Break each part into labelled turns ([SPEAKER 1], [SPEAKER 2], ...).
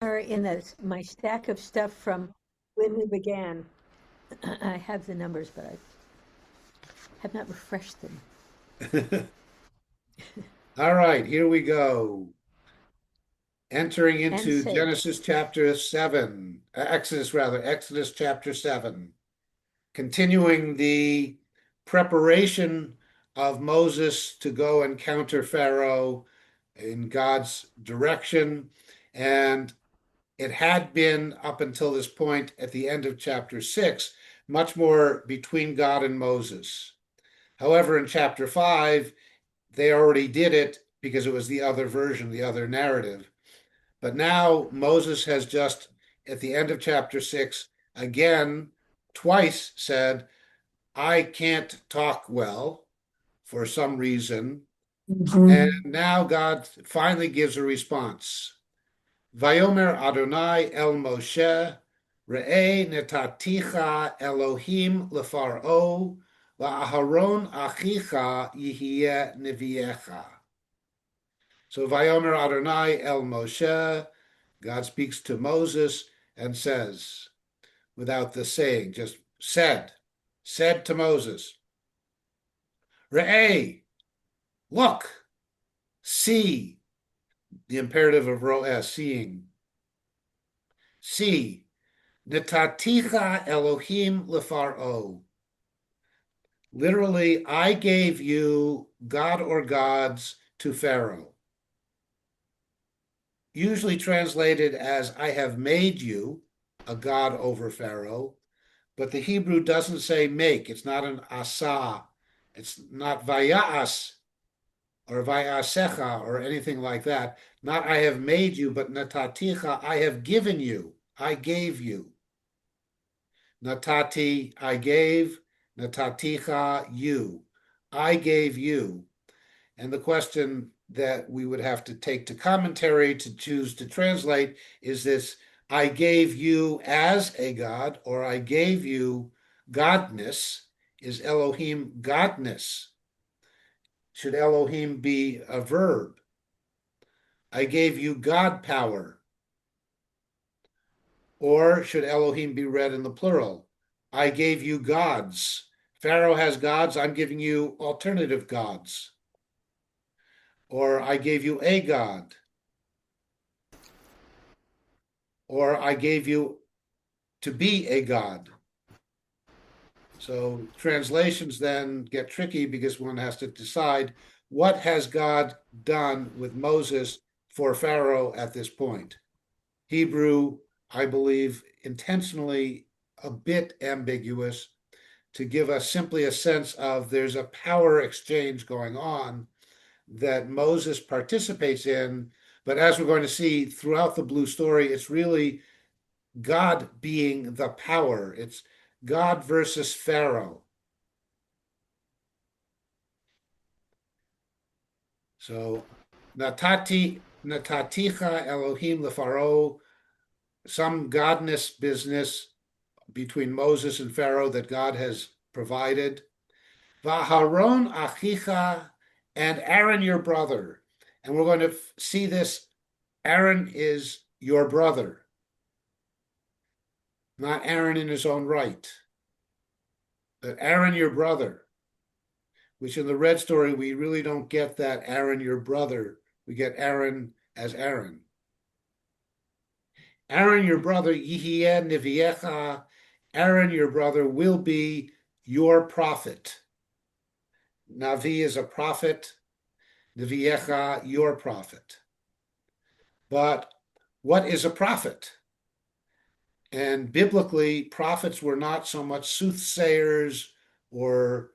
[SPEAKER 1] Are in my stack of stuff from when we began. I have the numbers, but I have not refreshed them.
[SPEAKER 2] All right, here we go. Entering
[SPEAKER 1] And
[SPEAKER 2] into
[SPEAKER 1] saved.
[SPEAKER 2] Genesis chapter 7, Exodus rather, Exodus chapter 7, continuing the preparation of Moses to go encounter Pharaoh in God's direction. And it had been up until this point at the end of chapter 6, much more between God and Moses. However, in chapter 5, they already did it because it was the other version, the other narrative. But now Moses has just, at the end of chapter 6, again, twice said, I can't talk well for some reason. And now God finally gives a response. Vayomer Adonai el Moshe, Re'eh netaticha Elohim lefaro, la'aharon achicha yihye neviecha. So Vayomer Adonai el Moshe, God speaks to Moses and says, without the saying, just said to Moses, Re'eh, look, see, the imperative of ro'eh, seeing, see, netaticha Elohim lefaro. Literally, I gave you God or gods to Pharaoh. Usually translated as I have made you a god over Pharaoh, but the Hebrew doesn't say make. It's not an asa. It's not vayas or vayasecha or anything like that. Not I have made you, but nataticha, I have given you. I gave you. Natati, I gave. Nataticha, you. I gave you. And the question that we would have to take to commentary to choose to translate is this I gave you as a God, or I gave you godness. Is Elohim godness? Should Elohim be a verb? I gave you God power. Or should Elohim be read in the plural? I gave you gods. Pharaoh has gods, I'm giving you alternative gods. Or I gave you a God. Or I gave you to be a God. So translations then get tricky because one has to decide what has God done with Moses for Pharaoh at this point. Hebrew, I believe, intentionally a bit ambiguous to give us simply a sense of there's a power exchange going on that Moses participates in. But as we're going to see throughout the Blue story, it's really God being the power. It's God versus Pharaoh. So nataticha Elohim lefaro, some godness business between Moses and Pharaoh that God has provided. Vaharon achicha, and Aaron your brother. And we're going to see this. Aaron is your brother, not Aaron in his own right, but Aaron your brother, which in the red story, we really don't get that Aaron your brother. We get Aaron as Aaron. Aaron your brother, Yihye Niviecha, Aaron your brother will be your prophet. Navi is a prophet, Niviecha, your prophet. But what is a prophet? And biblically, prophets were not so much soothsayers or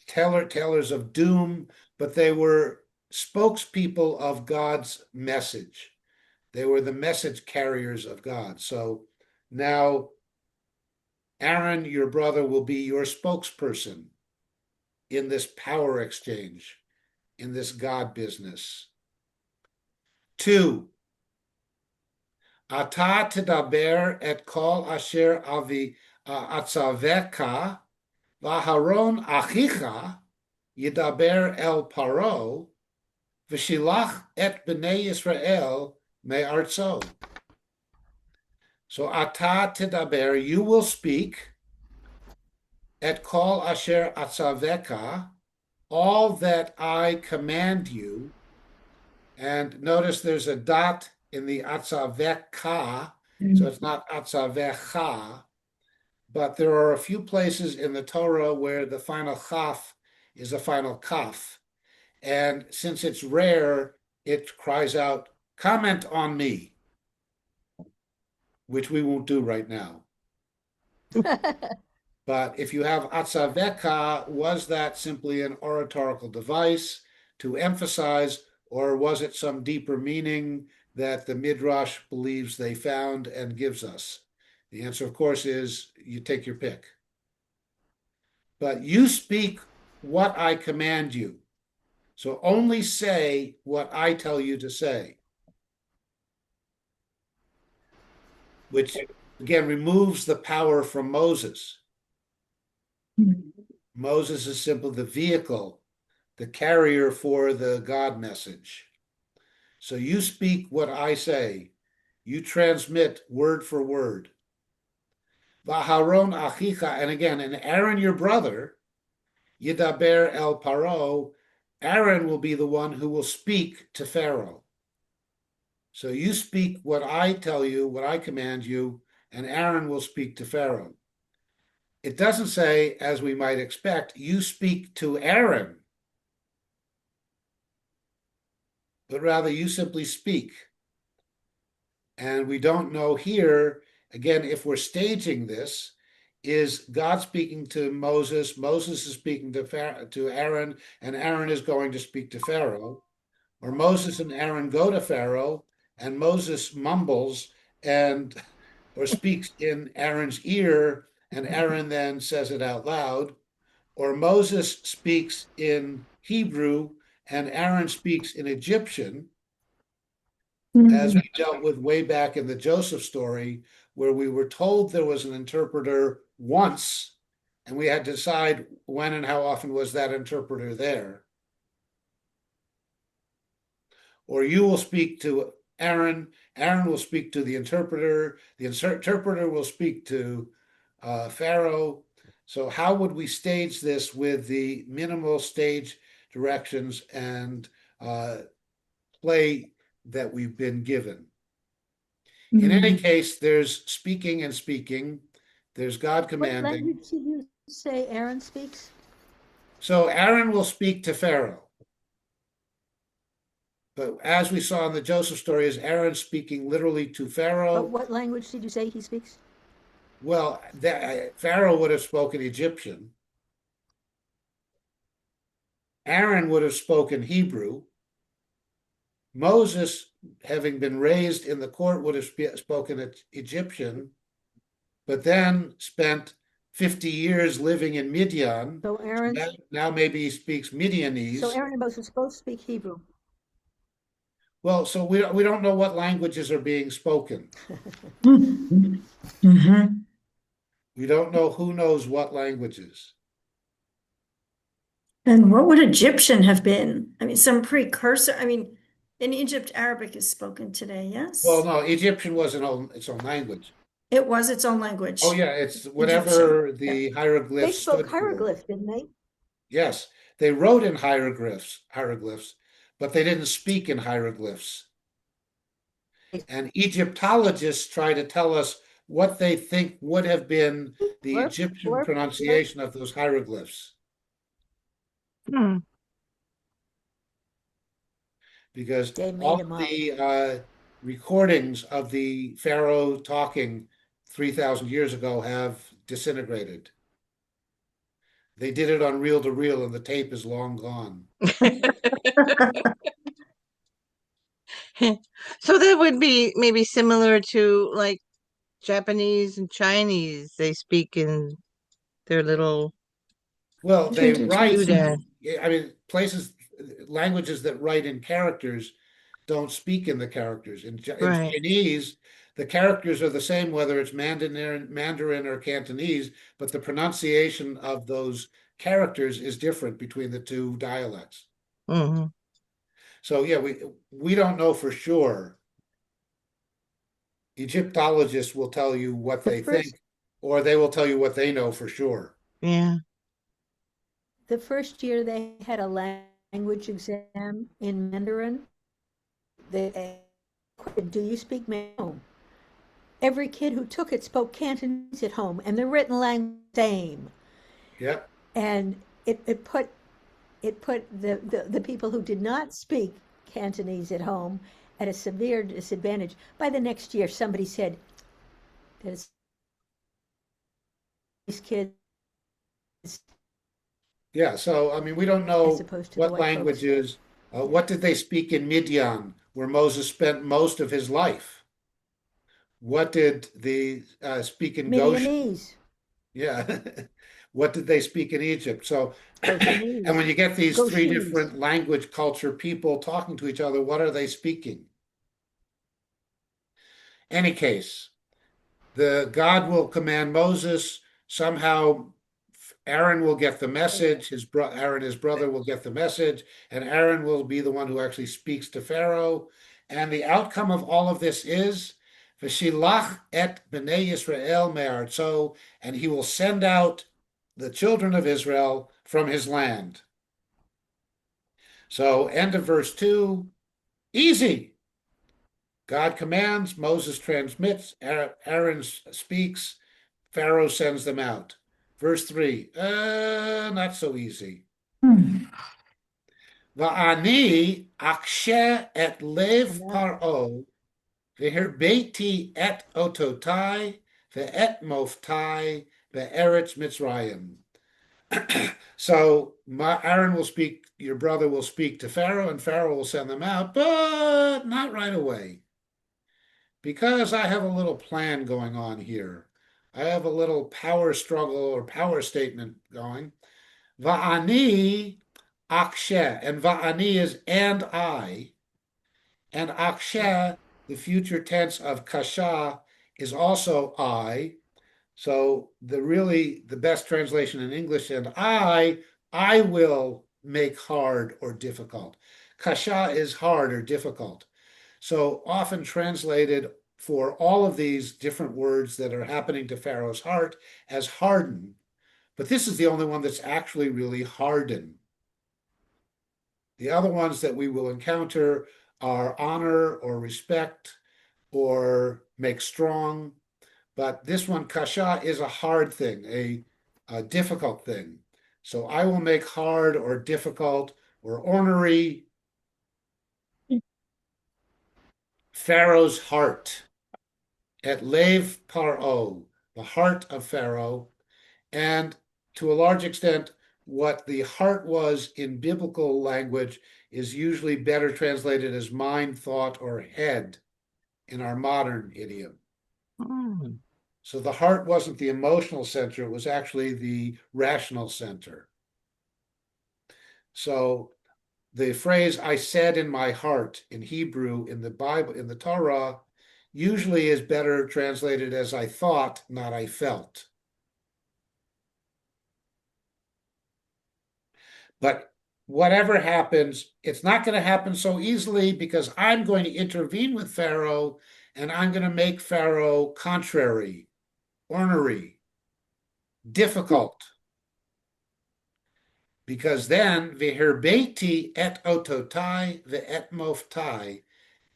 [SPEAKER 2] tellers of doom, but they were spokespeople of God's message. They were the message carriers of God. So now Aaron, your brother, will be your spokesperson in this power exchange, in this God business. 2, Ata tedaber et kol asher avi atzaveka v'Aharon achicha yidaber el paro v'shilach et bnei Yisrael me'artzo. So ata tidaber, you will speak, et kol asher atzaveka, all that I command you. And notice there's a dot in the atzaveka, so it's not atzavecha, but there are a few places in the Torah where the final chaf is a final kaf. And since it's rare, it cries out, comment on me, which we won't do right now. But if you have atzaveka, was that simply an oratorical device to emphasize, or was it some deeper meaning that the Midrash believes they found and gives us? The answer, of course, is you take your pick. But you speak what I command you. So only say what I tell you to say, which again removes the power from Moses. Moses is simply the vehicle, the carrier for the God message. So you speak what I say. You transmit word for word. V'Aharon achicha, and again, and Aaron your brother, yidaber el paro, Aaron will be the one who will speak to Pharaoh. So you speak what I tell you, what I command you, and Aaron will speak to Pharaoh. It doesn't say, as we might expect, you speak to Aaron, but rather you simply speak. And we don't know here, again, if we're staging this, is God speaking to Moses, Moses is speaking to Aaron, and Aaron is going to speak to Pharaoh, or Moses and Aaron go to Pharaoh, and Moses mumbles and or speaks in Aaron's ear, and Aaron then says it out loud, or Moses speaks in Hebrew and Aaron speaks in Egyptian, as we dealt with way back in the Joseph story, where we were told there was an interpreter once, and we had to decide when and how often was that interpreter there. Or you will speak to Aaron, Aaron will speak to the interpreter will speak to Pharaoh. So how would we stage this with the minimal stage directions and play that we've been given? In any case, there's speaking and speaking. There's God commanding.
[SPEAKER 1] What language did you say Aaron speaks?
[SPEAKER 2] So Aaron will speak to Pharaoh. But as we saw in the Joseph story, is Aaron speaking literally to Pharaoh?
[SPEAKER 1] But what language did you say he speaks?
[SPEAKER 2] Well, Pharaoh would have spoken Egyptian. Aaron would have spoken Hebrew. Moses, having been raised in the court, would have spoken Egyptian, but then spent 50 years living in Midian.
[SPEAKER 1] So Aaron.
[SPEAKER 2] Now maybe he speaks Midianese.
[SPEAKER 1] So Aaron and Moses both speak Hebrew.
[SPEAKER 2] Well, so we don't know what languages are being spoken. We don't know who knows what languages.
[SPEAKER 3] And what would Egyptian have been? I mean, some precursor. I mean, in Egypt, Arabic is spoken today, yes?
[SPEAKER 2] Well, no, Egyptian was its own language.
[SPEAKER 3] It was its own language.
[SPEAKER 2] Oh, yeah, it's whatever
[SPEAKER 3] Egyptian.
[SPEAKER 2] the hieroglyphs
[SPEAKER 1] They spoke
[SPEAKER 2] stood for.
[SPEAKER 1] hieroglyph, didn't they?
[SPEAKER 2] Yes, they wrote in hieroglyphs, but they didn't speak in hieroglyphs. And Egyptologists try to tell us what they think would have been the Egyptian pronunciation of those hieroglyphs. Because all the recordings of the Pharaoh talking 3,000 years ago have disintegrated. They did it on reel to reel, and the tape is long gone.
[SPEAKER 4] So that would be maybe similar to like Japanese and Chinese. They speak in their little.
[SPEAKER 2] Well, they write.
[SPEAKER 4] I
[SPEAKER 2] mean, languages that write in characters don't speak in the characters. In Chinese, the characters are the same, whether it's Mandarin or Cantonese, but the pronunciation of those characters is different between the two dialects.
[SPEAKER 4] Mm-hmm.
[SPEAKER 2] So yeah, we don't know for sure Egyptologists will tell you what
[SPEAKER 1] The
[SPEAKER 2] they
[SPEAKER 1] first,
[SPEAKER 2] think, or they will tell you what they know for sure.
[SPEAKER 4] Yeah.
[SPEAKER 1] the first year they had a language exam in Mandarin. They do you speak Mandarin? Every kid who took it spoke Cantonese at home, and the written language same.
[SPEAKER 2] Yep.
[SPEAKER 1] And it put the people who did not speak Cantonese at home at a severe disadvantage. By the next year, somebody said that these kids
[SPEAKER 2] Yeah. So, I mean, we don't
[SPEAKER 1] as
[SPEAKER 2] know
[SPEAKER 1] opposed to the
[SPEAKER 2] what
[SPEAKER 1] white folks.
[SPEAKER 2] languages, what did they speak in Midian, where Moses spent most of his life? What did they speak in Goshen?
[SPEAKER 1] Midianese,
[SPEAKER 2] Yeah. What did they speak in Egypt? So, and
[SPEAKER 1] Goshenese,
[SPEAKER 2] when you get these three
[SPEAKER 1] Goshenese.
[SPEAKER 2] different language culture people talking to each other, what are they speaking? Any case, the God will command Moses. Somehow Aaron will get the message. Aaron, his brother, will get the message, and Aaron will be the one who actually speaks to Pharaoh. And the outcome of all of this is V'shilach et bnei Yisrael me'artzo, and he will send out the children of Israel from his land. So, end of verse 2, easy. God commands, Moses transmits, Aaron speaks, Pharaoh sends them out. Verse 3, not so easy. Va'ani akshe et lev paro, v'hirbeiti et ototai, ve'et moftai, ve'eretz Mitzrayim. So Aaron will speak, your brother will speak to Pharaoh, and Pharaoh will send them out, but not right away. Because I have a little plan going on here. I have a little power struggle or power statement going. Va'ani akshe, and va'ani is and I, and akshe, the future tense of kasha, is also I. So the best translation in English, and I will make hard or difficult. Kasha is hard or difficult. So often translated for all of these different words that are happening to Pharaoh's heart as harden, but this is the only one that's actually really harden. The other ones that we will encounter are honor or respect or make strong, but this one, kasha, is a hard thing, a difficult thing. So I will make hard or difficult or ornery Pharaoh's heart. At Lev Paro, the heart of Pharaoh, and to a large extent, what the heart was in biblical language is usually better translated as mind, thought, or head in our modern idiom.
[SPEAKER 4] Mm.
[SPEAKER 2] So the heart wasn't the emotional center, it was actually the rational center. So the phrase I said in my heart in Hebrew, in the Bible, in the Torah, usually is better translated as I thought, not I felt. But whatever happens, it's not going to happen so easily because I'm going to intervene with Pharaoh and I'm going to make Pharaoh contrary, ornery, difficult. Because then, v'hirbeiti et ototai ve'et moftai,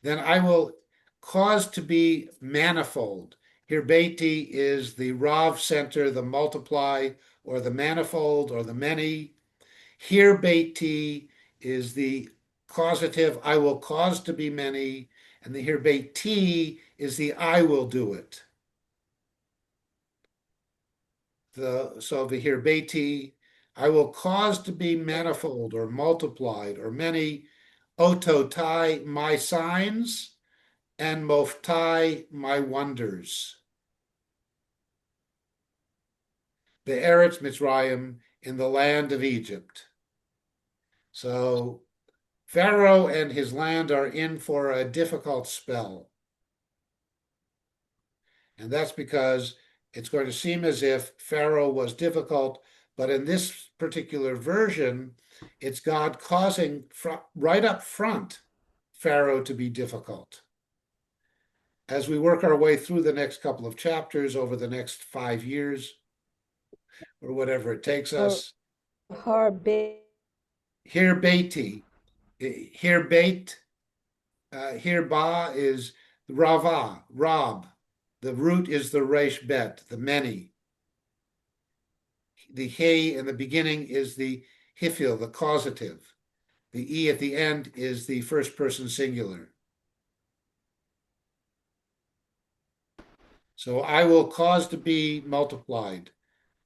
[SPEAKER 2] then I will cause to be manifold. Hirbeiti is the Rav center, the multiply, or the manifold, or the many. Hirbeiti is the causative, I will cause to be many, and the hirbeiti is the I will do it. So the hirbeiti, I will cause to be manifold or multiplied or many, ototai, my signs, and moftai, my wonders. The Eretz Mitzrayim, in the land of Egypt. So Pharaoh and his land are in for a difficult spell. And that's because it's going to seem as if Pharaoh was difficult, but in this particular version, it's God causing right up front Pharaoh to be difficult. as we work our way through the next couple of chapters over the next 5 years or whatever it takes us.
[SPEAKER 1] Har be-
[SPEAKER 2] Here Beiti, here Beit, here Ba is Rava, Rab. The root is the Resh Bet, the many. The He in the beginning is the Hifil, the causative. The E at the end is the first person singular. So I will cause to be multiplied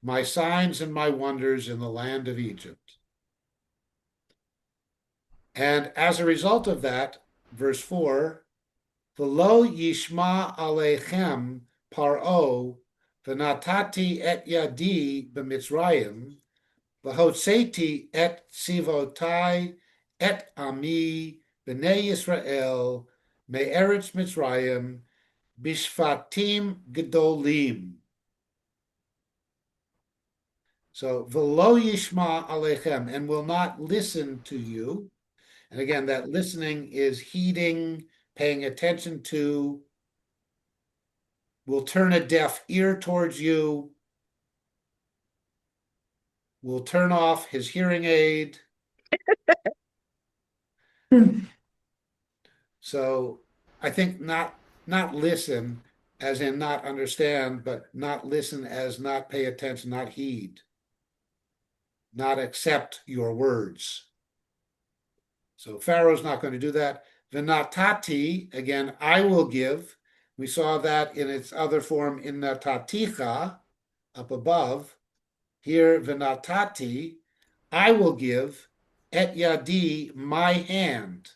[SPEAKER 2] my signs and my wonders in the land of Egypt. And as a result of that, verse 4, V'lo yishma aleichem paro v'natati et yadi b'mitzrayim v'hotzeti et sivotai et ami b'nei Yisrael me'eretz Mitzrayim bishfatim gedolim. So, v'lo yishma aleichem, and will not listen to you. And again, that listening is heeding, paying attention to, will turn a deaf ear towards you, will turn off his hearing aid. So I think not listen as in not understand, but not listen as not pay attention, not heed, not accept your words. So Pharaoh's not going to do that. V'natati, again, I will give. We saw that in its other form in nataticha, up above. Here, v'natati, I will give, et yadi, my hand.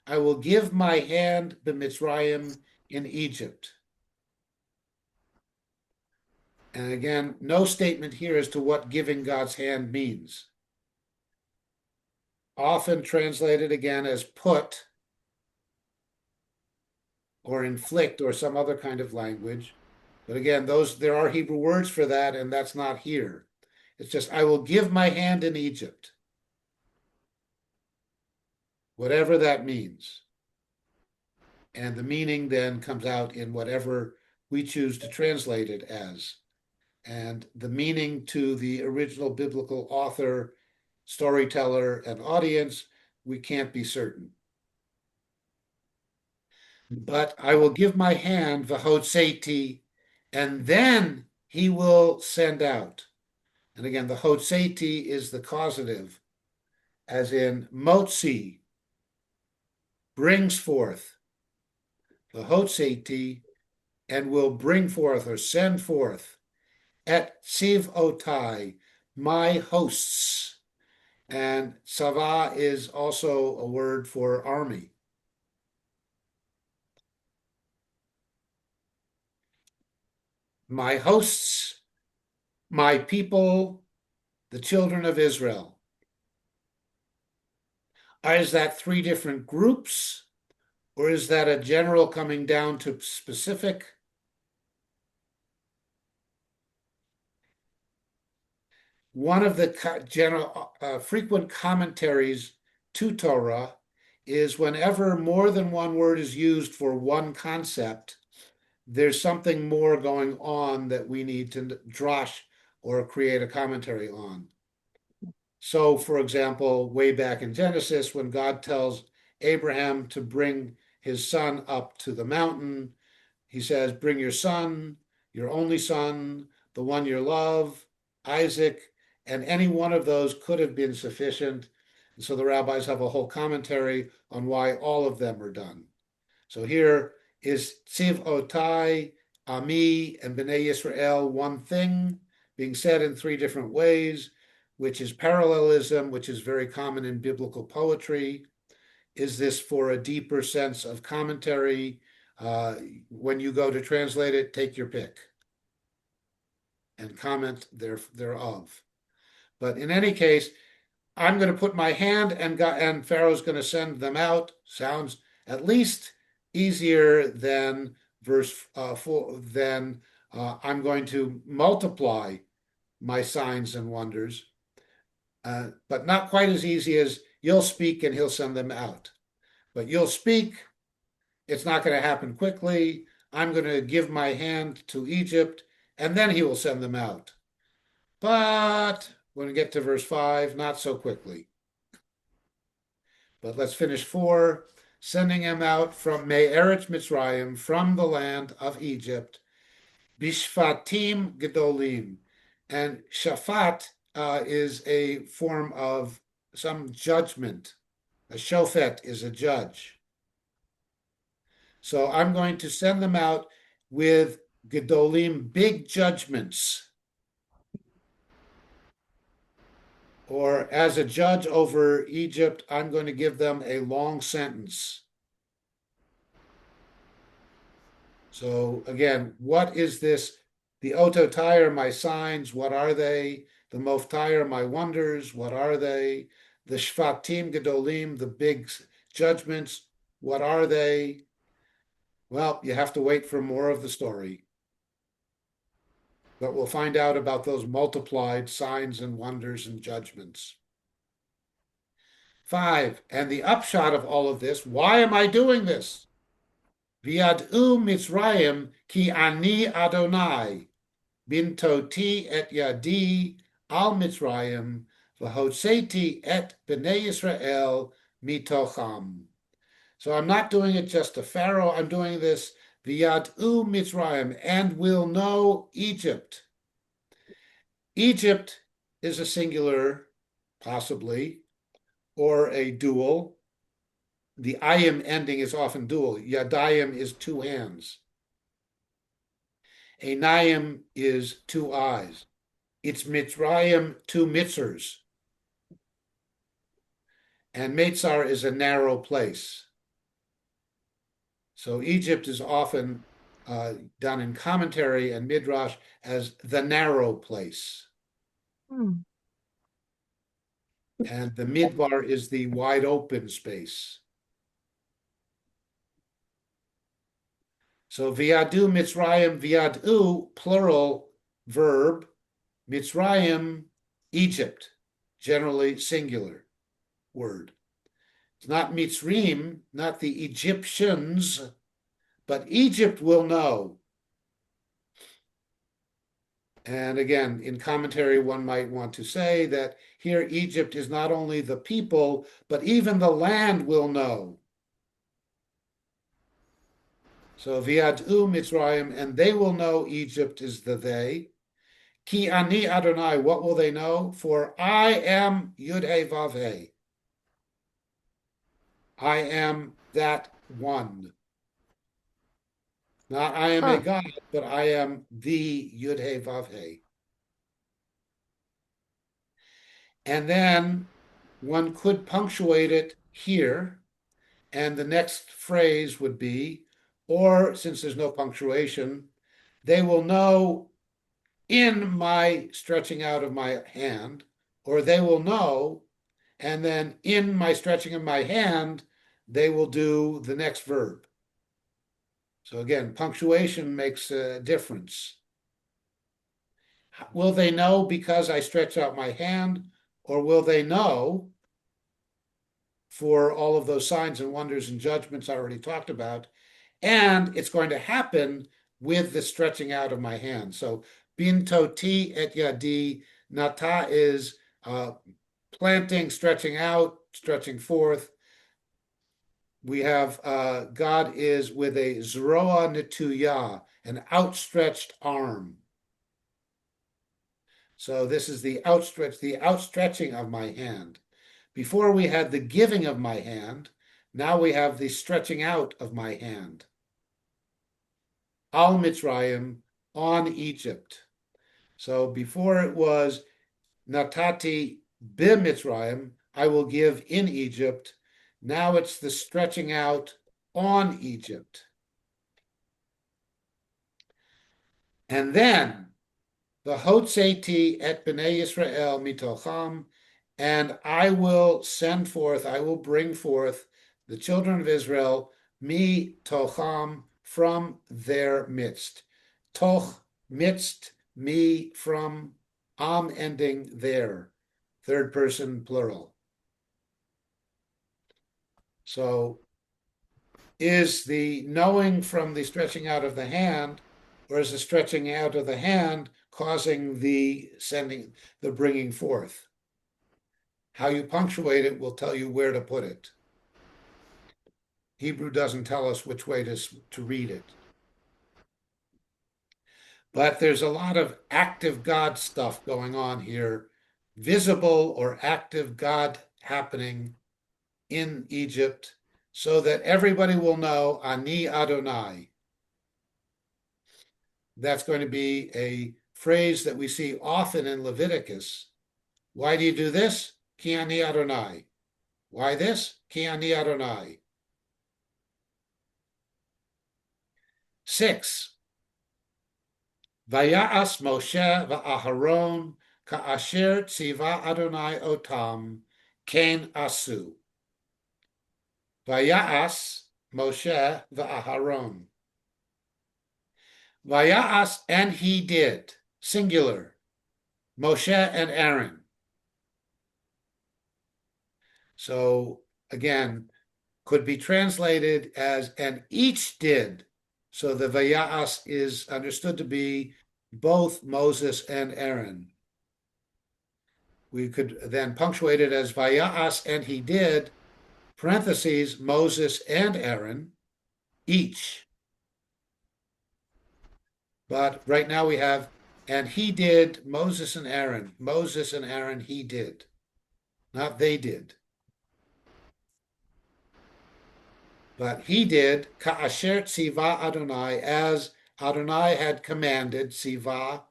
[SPEAKER 2] I will give my hand b'mitzrayim in Egypt. And again, no statement here as to what giving God's hand means. Often translated again as put or inflict or some other kind of language. But again, there are Hebrew words for that, and that's not here. It's just, I will give my hand in Egypt. Whatever that means. And the meaning then comes out in whatever we choose to translate it as. And the meaning to the original biblical author, storyteller, and audience, we can't be certain. But I will give my hand, v'hotzeti, and then he will send out. And again, the hotzeti is the causative, as in motzi, brings forth. The hotzeti, and will bring forth or send forth. Et sivotai, my hosts. And sava is also a word for army. My hosts, my people, the children of Israel. Is that three different groups, or is that a general coming down to specific? One of the general frequent commentaries to Torah is whenever more than one word is used for one concept, there's something more going on that we need to drash or create a commentary on. So, for example, way back in Genesis, when God tells Abraham to bring his son up to the mountain, he says, bring your son, your only son, the one you love, Isaac, and any one of those could have been sufficient. And so the rabbis have a whole commentary on why all of them are done. So here is Tziv Otai, Ami, and Bnei Yisrael, one thing, being said in three different ways, which is parallelism, which is very common in biblical poetry. Is this for a deeper sense of commentary? When you go to translate it, take your pick and comment thereof. But in any case, I'm going to put my hand, and Pharaoh's going to send them out. Sounds at least easier than verse 4. Then I'm going to multiply my signs and wonders, but not quite as easy as you'll speak and he'll send them out. But you'll speak. It's not going to happen quickly. I'm going to give my hand to Egypt, and then he will send them out. But when we get to verse 5, not so quickly. But let's finish 4. Sending him out from Me'eretz Mitzrayim, from the land of Egypt, Bishfatim Gedolim. And Shafat is a form of some judgment. A shofet is a judge. So I'm going to send them out with Gedolim, big judgments. Or as a judge over Egypt, I'm going to give them a long sentence. So again, what is this? The ototai are my signs, what are they? The moftai are my wonders, what are they? The shvatim gedolim, the big judgments, what are they? Well, you have to wait for more of the story. But we'll find out about those multiplied signs and wonders and judgments. 5, and the upshot of all of this, why am I doing this? V'yad'u Mitzrayim ki ani Adonai, bintoti et yadi al Mitzrayim, v'hotzeti et b'nei Yisrael mitocham. So I'm not doing it just to Pharaoh, I'm doing this v'yad'u Mitzrayim, and will know Egypt. Egypt is a singular, possibly, or a dual. The ayim ending is often dual. Yadayim is 2 hands. Einayim is 2 eyes. It's Mitzrayim, 2 mitzers. And Meitzar is a narrow place. So Egypt is often done in commentary and midrash as the narrow place.
[SPEAKER 4] Hmm.
[SPEAKER 2] And the midbar is the wide open space. So v'yadu Mitzrayim, v'yadu, plural verb, Mitzrayim, Egypt, generally singular word. It's not Mitzrim, not the Egyptians, but Egypt will know. And again, in commentary, one might want to say that here Egypt is not only the people, but even the land will know. So v'yad'u Mitzrayim, and they will know Egypt is the they. Ki ani Adonai, what will they know? For I am Yud-He Vav-He. I am that one. Not I am a God, but I am the Yud-He Vav-He. And then one could punctuate it here, and the next phrase would be, or since there's no punctuation, they will know in my stretching out of my hand, or they will know, and then in my stretching of my hand, they will do the next verb. So again, punctuation makes a difference. Will they know because I stretch out my hand, or will they know for all of those signs and wonders and judgments I already talked about? And it's going to happen with the stretching out of my hand. So bin toti et yadi, nata is planting, stretching out, stretching forth. We have God is with a zroa netuya, an outstretched arm. So this is the outstretching of my hand. Before we had the giving of my hand, now we have the stretching out of my hand. Al Mitzrayim, on Egypt. So before it was natati b'Mitzrayim, I will give in Egypt. Now it's the stretching out on Egypt. And then the hotzeti et b'nei Yisrael mitocham, and I will send forth, I will bring forth the children of Israel mitocham, from their midst. Toch, midst, me, from, am ending there. Third person plural. So is the knowing from the stretching out of the hand, or is the stretching out of the hand causing the bringing forth? How you punctuate it will tell you where to put it. Hebrew doesn't tell us which way to read it. But there's a lot of active God stuff going on here, visible or active God happening in Egypt, so that everybody will know Ani Adonai. That's going to be a phrase that we see often in Leviticus. Why do you do this? Ki Ani Adonai. Why this? Ki Ani Adonai. 6. Vaya'as Moshe va'Aharon ka'asher tziva Adonai otam ken asu. Vaya'as Moshe va'Aharon. Vaya'as, and he did, singular, Moshe and Aaron. So again, could be translated as and each did. So the Vaya'as is understood to be both Moses and Aaron. We could then punctuate it as Vaya'as, and he did, parentheses, Moses and Aaron, each. But right now we have, and he did, Moses and Aaron. Moses and Aaron, he did. Not they did. But he did, ka'asher tziva Adonai, as Adonai had commanded, tziva,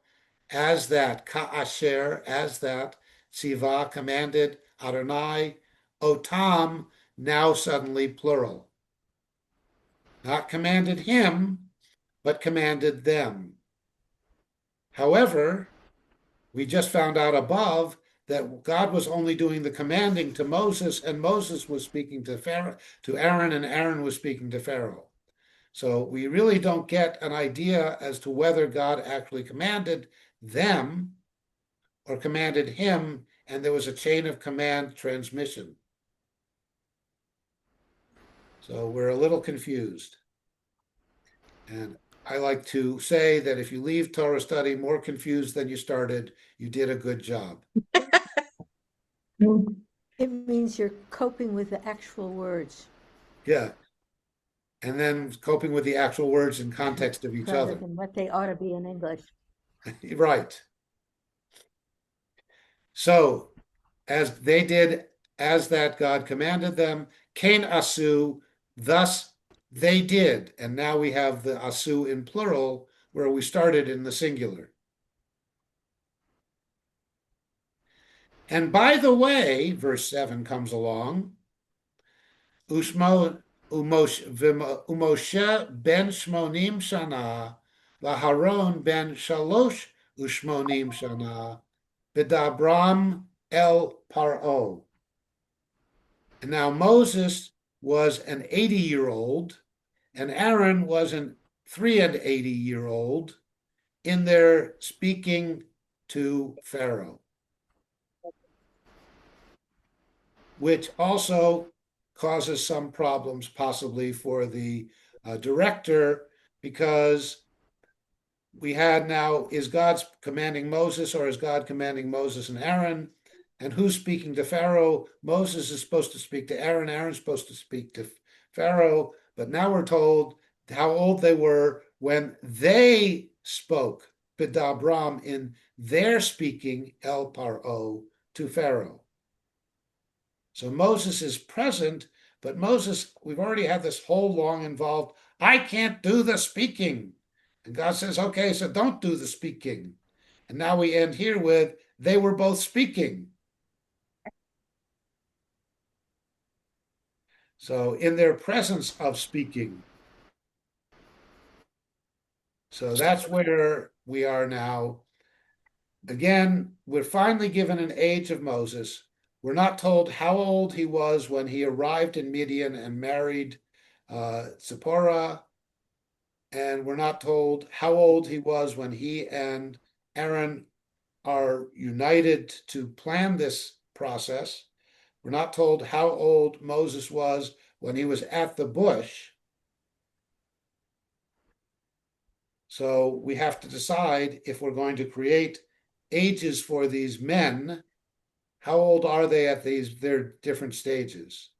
[SPEAKER 2] as that, ka'asher, as that, tziva, commanded, Adonai, otam, now suddenly plural. Not commanded him, but commanded them. However, we just found out above that God was only doing the commanding to Moses, and Moses was speaking to Pharaoh, to Aaron, and Aaron was speaking to Pharaoh. So we really don't get an idea as to whether God actually commanded them or commanded him, and there was a chain of command transmission. So we're a little confused. And I like to say that if you leave Torah study more confused than you started, you did a good job.
[SPEAKER 1] It means you're coping with the actual words
[SPEAKER 2] Yeah. And then coping with the actual words in context of each
[SPEAKER 1] rather
[SPEAKER 2] other.
[SPEAKER 1] than what they ought to be in English.
[SPEAKER 2] Right. So, as they did, as that God commanded them, Cain asu, thus they did. And now we have the asu in plural, where we started in the singular. And by the way, verse 7 comes along, Umoshe ben shmonim shana, v'Haron ben shalosh ushmonim shana, v'dabram el paro. And now Moses was an 80-year-old, and Aaron was an 83-year-old in their speaking to Pharaoh, which also causes some problems possibly for the director, because we had now, is God commanding Moses, or is God commanding Moses and Aaron? And who's speaking to Pharaoh? Moses is supposed to speak to Aaron. Aaron's supposed to speak to Pharaoh. But now we're told how old they were when they spoke, Bidabram, in their speaking, El Paro, to Pharaoh. So Moses is present, but Moses, we've already had this whole long involved, I can't do the speaking. And God says, okay, so don't do the speaking. And now we end here with, they were both speaking. So in their presence of speaking. So that's where we are now. Again, we're finally given an age of Moses. We're not told how old he was when he arrived in Midian and married Zipporah. And we're not told how old he was when he and Aaron are united to plan this process. We're not told how old Moses was when he was at the bush. So we have to decide if we're going to create ages for these men. How old are they at their different stages?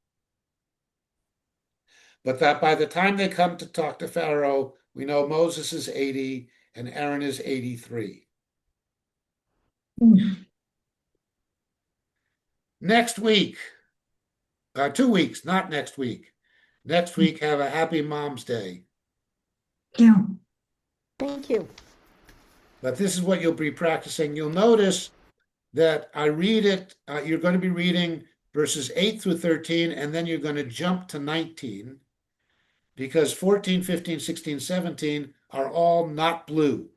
[SPEAKER 2] But that by the time they come to talk to Pharaoh, we know Moses is 80 and Aaron is 83. Next week, 2 weeks, not next week. Next week, have a happy Mom's Day.
[SPEAKER 3] Yeah.
[SPEAKER 1] Thank you.
[SPEAKER 2] But this is what you'll be practicing. You'll notice that I read it, you're going to be reading verses 8 through 13, and then you're going to jump to 19, because 14, 15, 16, 17 are all not blue.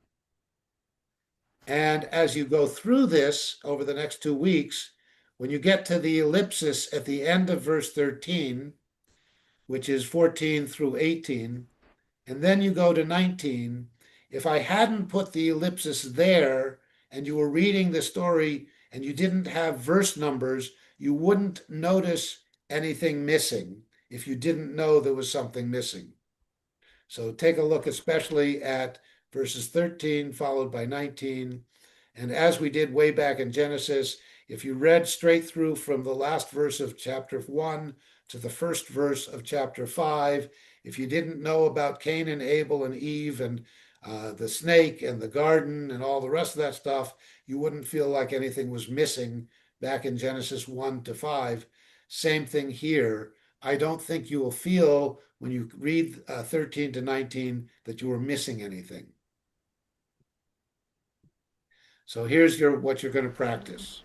[SPEAKER 2] And as you go through this over the next 2 weeks, when you get to the ellipsis at the end of verse 13, which is 14 through 18, and then you go to 19, if I hadn't put the ellipsis there and you were reading the story and you didn't have verse numbers, you wouldn't notice anything missing if you didn't know there was something missing. So take a look especially at verses 13 followed by 19. And as we did way back in Genesis, if you read straight through from the last verse of chapter 1 to the first verse of chapter 5, if you didn't know about Cain and Abel and Eve and the snake and the garden and all the rest of that stuff, you wouldn't feel like anything was missing back in Genesis 1 to 5. Same thing here. I don't think you will feel when you read 13 to 19 that you were missing anything. So here's what you're going to practice.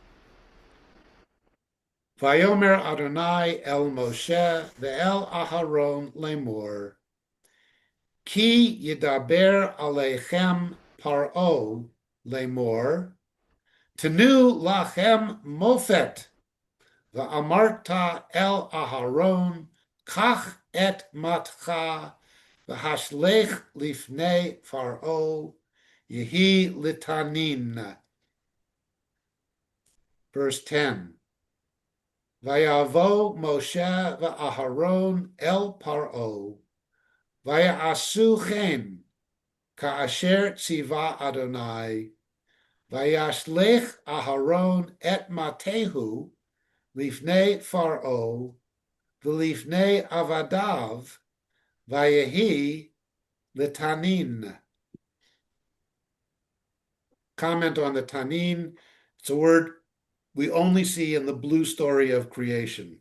[SPEAKER 2] Vayomer Adonai el Moshe ve'el Aharon lemor, ki yidaber aleichem paro lemor, tenu lachem mofet, va'amarta el Aharon, kach et matcha, v'hashlech lifnei Paro, yehi litanin. Verse 10. Vayavo Moshe va'Aharon el Paro, vaya'asu chen, ka'asher tziva Adonai, vayashlech Aharon et matehu, lifnei Paro, v'lifnei avadav, vayehi litanin. Comment on the tanin. It's a word we only see in the blue story of creation.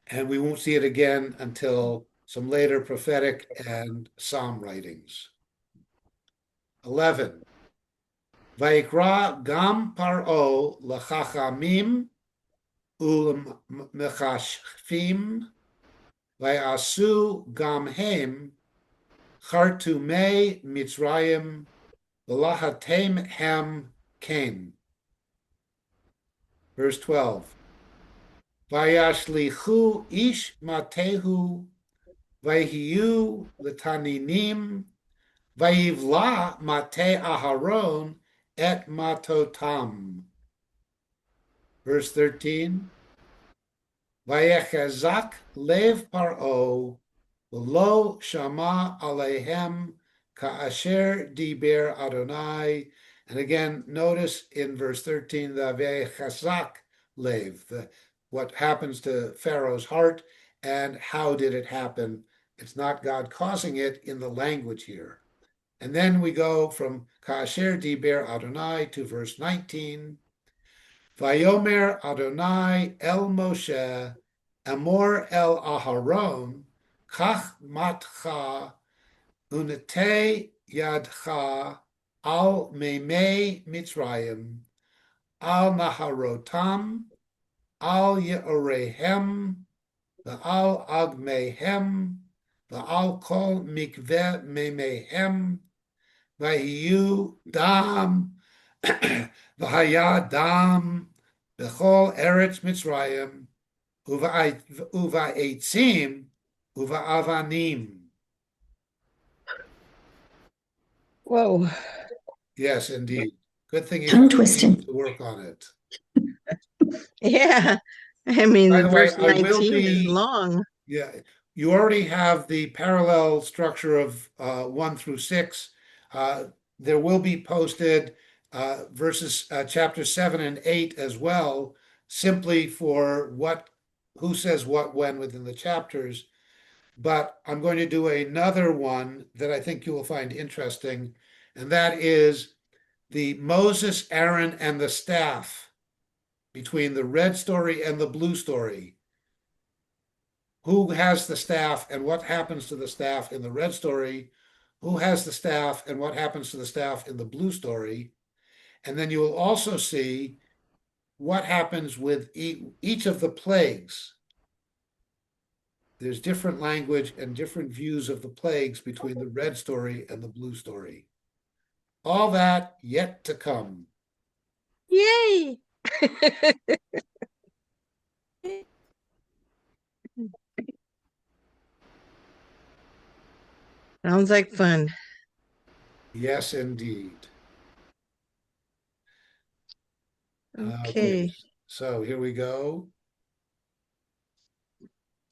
[SPEAKER 2] And we won't see it again until some later prophetic and psalm writings. 11. Vayikra gam paro lachachamim ul'mechashfim vayasu gam hem chartumei Mitzrayim v'lahatem hem Cain. Verse 12. Vayashlichu ish matehu vayhiyu letaninim vayivla mate Aharon et matotam. Verse 13. Vayechazak lev paro v'lo shama aleihem ka'asher diber Adonai. And again, notice in verse 13, the Vayechazak lev, what happens to Pharaoh's heart and how did it happen. It's not God causing it in the language here. And then we go from Ka'asher diber Adonai to verse 19. Vayomer Adonai el Moshe, Amor el Aharon, Kach matcha, unete yadcha, al meimei Mitzrayim, al naharotam, al yeorehem, v'al agmehem, v'al kol mikveh meimehem, v'hiyu dam, v'haya dam, b'chol eretz Mitzrayim, uva'etzim, uva'avanim.
[SPEAKER 4] Whoa.
[SPEAKER 2] Yes, indeed. Good thing you
[SPEAKER 3] Tongue
[SPEAKER 2] got
[SPEAKER 3] twisting.
[SPEAKER 2] to work on it.
[SPEAKER 4] Yeah. I mean,
[SPEAKER 2] By the way,
[SPEAKER 4] verse
[SPEAKER 2] I will
[SPEAKER 4] 19 is
[SPEAKER 2] be-
[SPEAKER 4] long.
[SPEAKER 2] Yeah, you already have the parallel structure of 1 through 6. There will be posted verses chapter 7 and 8 as well, simply for who says what when within the chapters. But I'm going to do another one that I think you will find interesting, and that is the Moses, Aaron, and the staff between the red story and the blue story. Who has the staff and what happens to the staff in the red story? Who has the staff and what happens to the staff in the blue story? And then you will also see what happens with each of the plagues. There's different language and different views of the plagues between the red story and the blue story. All that yet to come.
[SPEAKER 4] Yay! Sounds like fun.
[SPEAKER 2] Yes, indeed. Okay,
[SPEAKER 4] Okay.
[SPEAKER 2] so here we go.